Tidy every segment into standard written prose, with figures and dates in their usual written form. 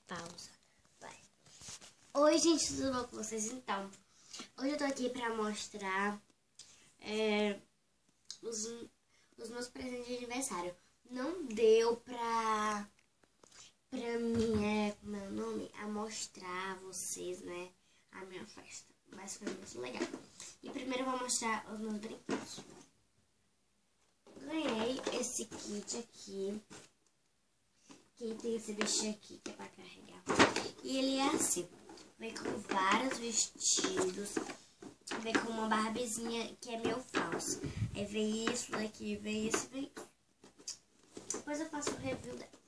pausa. Vai. Oi, gente, tudo bom com vocês? Então, hoje eu tô aqui pra mostrar os meus presentes de aniversário. Não deu pra mim, como é o nome? A mostrar a vocês, né, a minha festa. Mas foi muito legal. E primeiro eu vou mostrar os meus brinquedos. Ganhei esse kit aqui. Que tem esse bichinho aqui que é pra carregar. E ele é assim. Vem com vários vestidos. Vem com uma barbezinha que é meu falso. Aí vem isso daqui, vem isso, vem isso. Depois eu faço o review dela.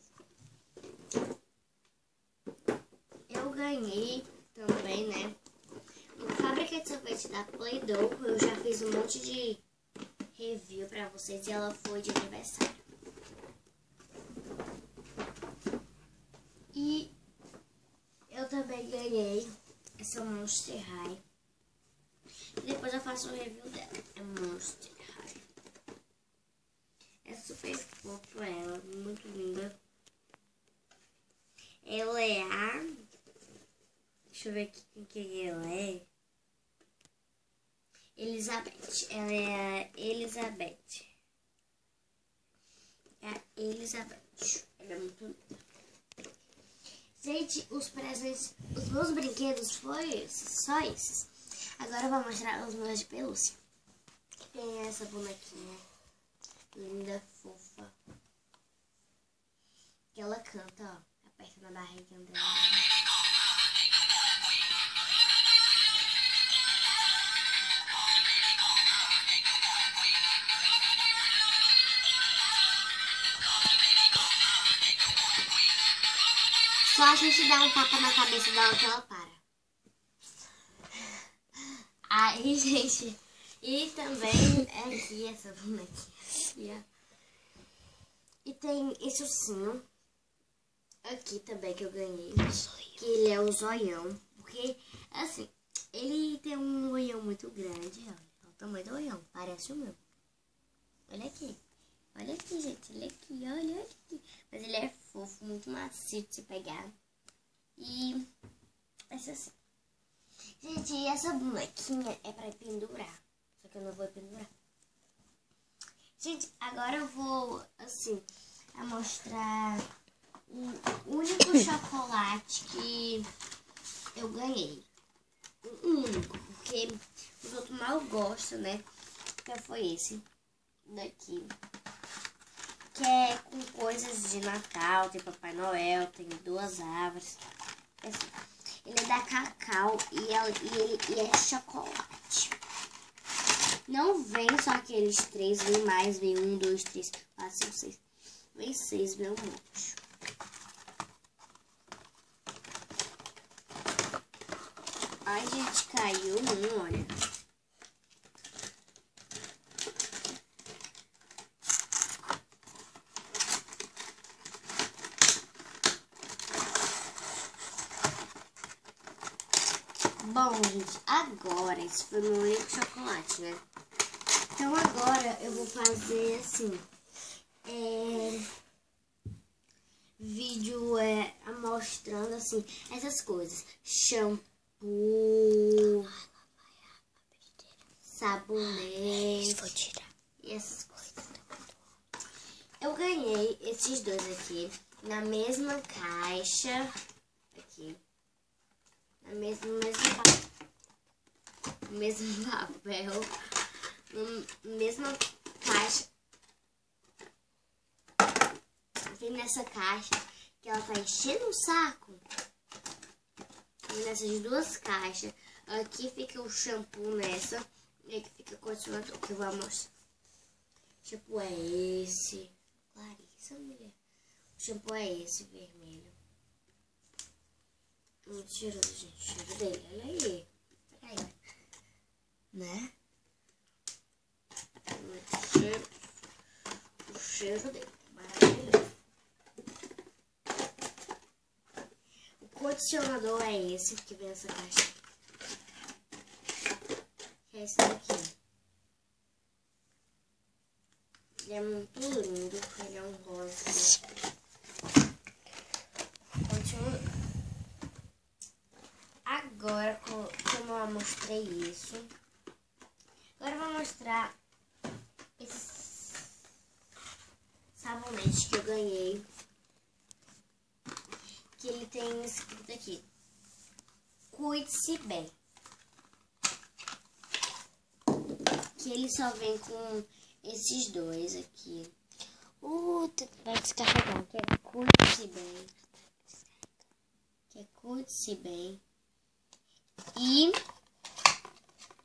Eu ganhei também, né, uma fábrica de sorvete da Play-Doh. Eu já fiz um monte de review pra vocês e ela foi de aniversário. E eu também ganhei essa Monster High. Depois eu faço o review dela. É Monster High. É super fofa ela, muito linda. Ela é a... Deixa eu ver aqui quem ela é. Elizabeth. Ela é a Elizabeth. É a Elizabeth. Ela é muito linda. Gente, os presentes, os meus brinquedos foi só esses. Agora eu vou mostrar os meus de pelúcia. Tem essa bonequinha linda, fofa. Que ela canta, ó. Aperta na barriga dela. Só a gente dá um tapa na cabeça dela que ela para. Aí, gente, e também é aqui essa bonequinha. E tem esse ursinho aqui também que eu ganhei. Que ele é o zoião. Porque, assim, ele tem um olhão muito grande. Olha o tamanho do olhão. Parece o meu. Olha aqui. Olha aqui, gente. Olha aqui, olha aqui. Mas ele é fofo, muito macio de se pegar. E essa assim. Gente, e essa bonequinha é pra pendurar. Só que eu não vou pendurar. Gente, agora eu vou, assim, a mostrar o único chocolate que eu ganhei. O único, porque os outros mal gostam, né? Que foi esse daqui. Que é com coisas de Natal, tem Papai Noel, tem 2 árvores. Assim, ele é da Cacau e é chocolate. Não vem só aqueles 3, vem mais, vem 1, 2, 3, 4, 5, 6. Vem 6, vem um monte. Ai, gente, caiu um, olha. Bom, gente, agora, esse foi o meu único chocolate, né? Então agora eu vou fazer assim, vídeo mostrando assim, essas coisas. Shampoo, sabonete e essas coisas. Eu ganhei esses dois aqui na mesma caixa, aqui. No mesmo papel, na mesma caixa. Tem nessa caixa que ela tá enchendo o saco. E nessas 2 caixas, aqui fica o shampoo nessa e aqui fica o condicionador que eu vou mostrar. O shampoo é esse. Clarissa, mulher. O shampoo é esse, vermelho. Muito cheiroso, gente. O cheiro dele, olha aí. Peraí, olha. Né? O cheiro dele. Maravilhoso. O condicionador é esse que vem nessa caixa. É esse daqui. Ele é muito lindo. Ele é um rosa. mostrei isso. Agora eu vou mostrar esse sabonete que eu ganhei. Que ele tem escrito aqui: cuide-se bem. Que ele só vem com esses dois aqui. Vai descarregar. Que é cuide-se bem. Que é cuide-se bem. E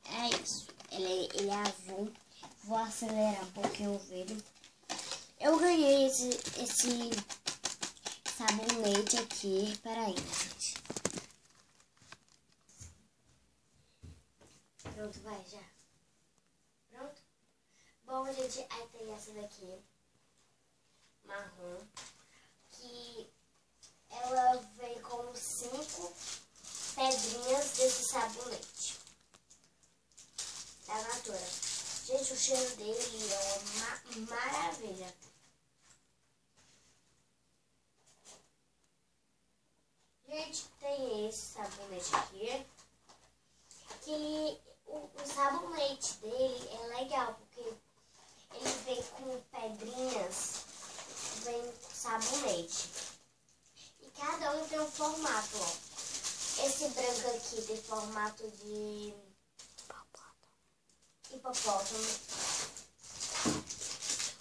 é isso. Ele é azul. Vou acelerar um pouquinho o vídeo. Eu ganhei esse sabonete aqui. Peraí, gente. Pronto, vai já. Pronto? Bom, gente, aí tem essa daqui. Marrom. Que ela vem com 5 pedrinhas desse sabonete da Natura. Gente, o cheiro dele é uma maravilha. Gente, tem esse sabonete aqui. Que o sabonete dele é legal, porque ele vem com pedrinhas, vem com sabonete. E cada um tem um formato, ó. Esse branco aqui tem formato de hipopótamo.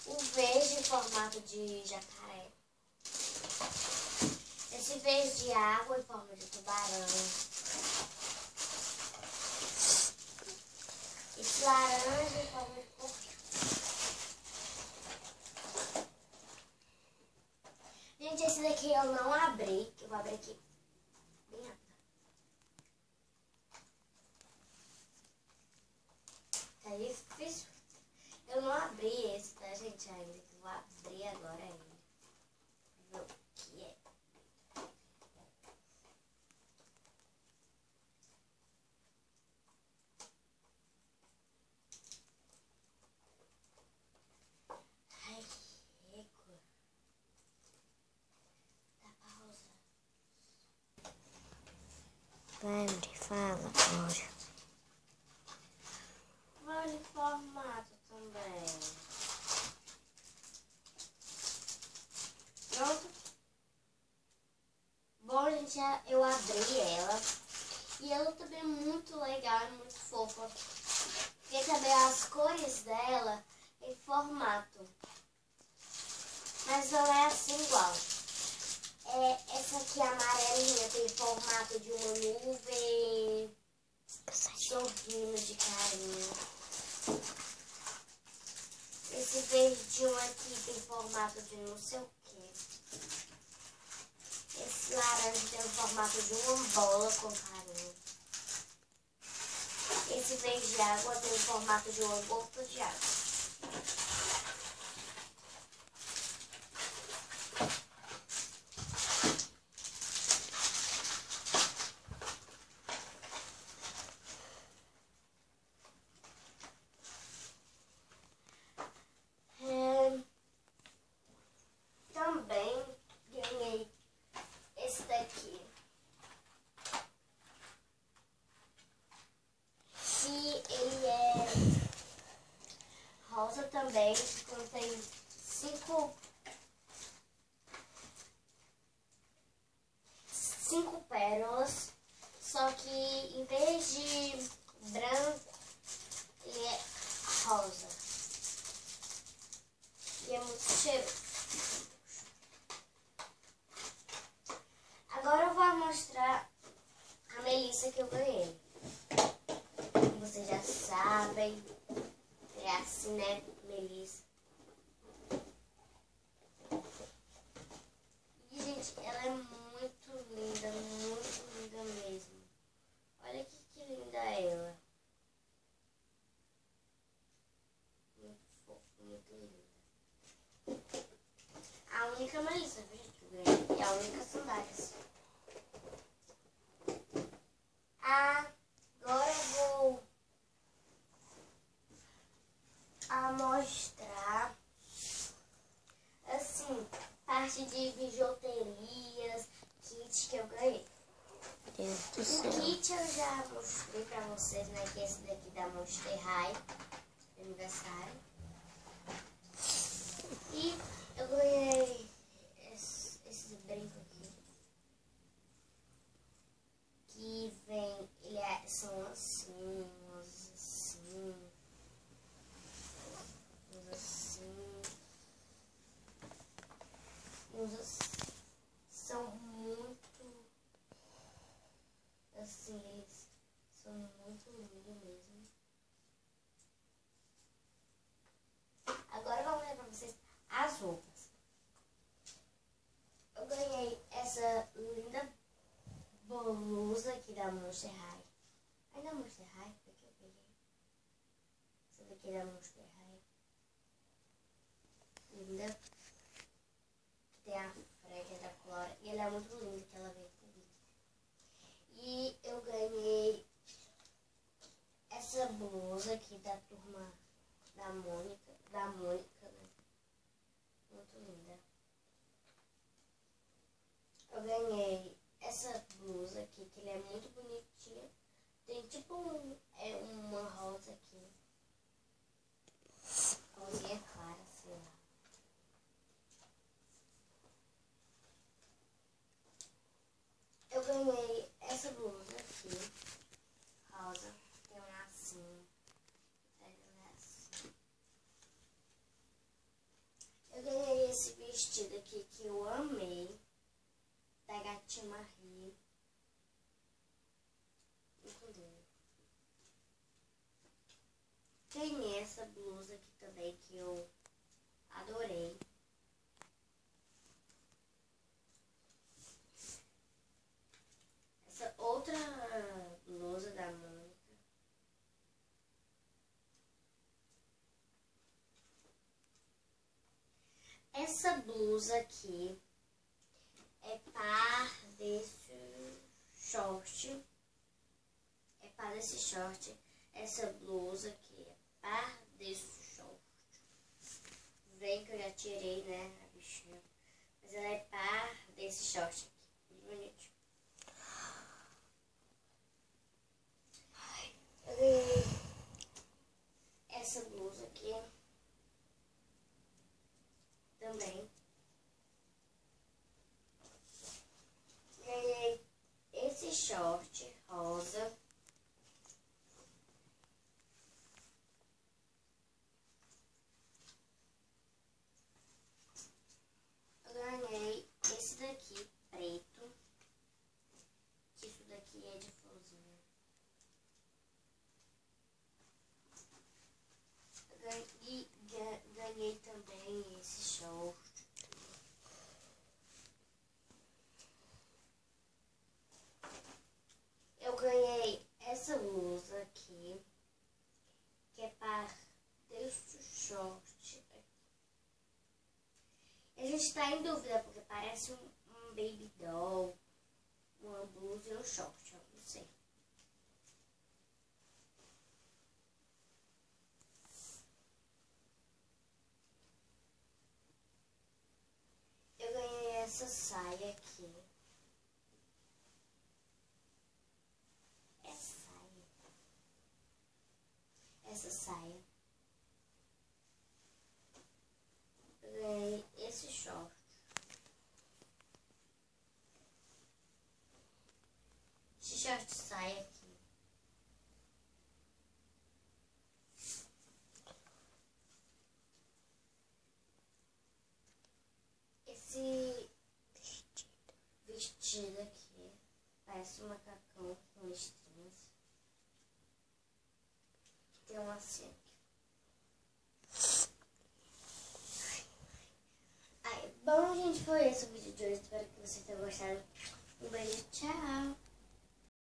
O verde em formato de jacaré. Esse verde de água em forma de tubarão. Esse laranja em forma de porquinho. Gente, esse daqui eu não abri, que eu vou abrir aqui bem rápido. Tá difícil. Eu não abri esse, tá, gente, ainda. Eu vou abrir agora ainda. Ver o que é. Ai, que rico. Dá pra usar. Peraí, fala, olha. Olha o formato também. Pronto? Bom, gente, eu abri ela. E ela também é muito legal, é muito fofa. Porque também as cores dela em formato. Mas não é assim igual. Essa aqui amarelinha tem formato de uma nuvem sorrindo de carinho. Esse verdinho aqui tem formato de não sei o que. Esse laranja tem o formato de uma bola com carinho. Esse verde água tem o formato de uma gota de água. Também ganhei esse daqui. Que ele é rosa também, contém 5 pérolas, só que em vez de branco, ele é rosa. E é muito cheiroso. Agora eu vou mostrar a Melissa que eu ganhei. Vocês já sabem, é assim, né, Melissa? E, gente, ela é muito linda mesmo. Olha que linda ela. Muito fofa, muito linda. A única Melissa, viu, gente, que eu ganhei. E a única sandália. Agora eu vou mostrar, assim, parte de bijuterias, kits que eu ganhei. Deus do O céu. kit eu já mostrei pra vocês, né? Que é esse daqui da Monster High, aniversário. E eu ganhei esses brincos aqui. Que vem, são assim, uns assim, uns assim, uns assim. São muito, assim, eles são muito lindos mesmo. Agora vamos ver pra vocês as roupas. Eu ganhei essa linda blusa aqui da Monster High. Aí da Monster High foi que eu peguei. Essa daqui é da Monster High. Linda. Tem a frega da Flora. E ela é muito linda, que ela vem comigo. E eu ganhei essa blusa aqui da turma da Mônica. Da Mônica, né? Muito linda. Eu ganhei essa blusa aqui, que ela é muito bonitinha. Tem tipo uma rosa aqui. Rosinha clara, sei lá. Eu ganhei essa blusa aqui, rosa. Tem um lacinho. Eu ganhei esse vestido aqui que eu amei. Da Gatinha Marie. Muito lindo. Ganhei essa blusa aqui também que eu adorei. Essa outra blusa da Mônica. Essa blusa aqui é par desse short. É par desse short. Essa blusa aqui é par desse short. Vem que eu já tirei, né, a bichinha. Mas ela é par desse short aqui. Muito bonitinho. Eu ganhei essa blusa aqui também. Ganhei esse short rosa. Eu ganhei esse daqui preto. Isso daqui é de florzinha. Ganhei também esse short. Eu ganhei essa blusa aqui, que é par desse short. A gente tá em dúvida, porque parece um baby doll, uma blusa e um short, eu não sei. Eu ganhei essa saia aqui. Essa saia. Eu ganhei esse short. Esse short saia aqui. Esse vestido aqui parece um macacão com listrinhas. Tem uma assim aqui. Bom, gente, foi esse o vídeo de hoje. Espero que vocês tenham gostado. Um beijo, tchau!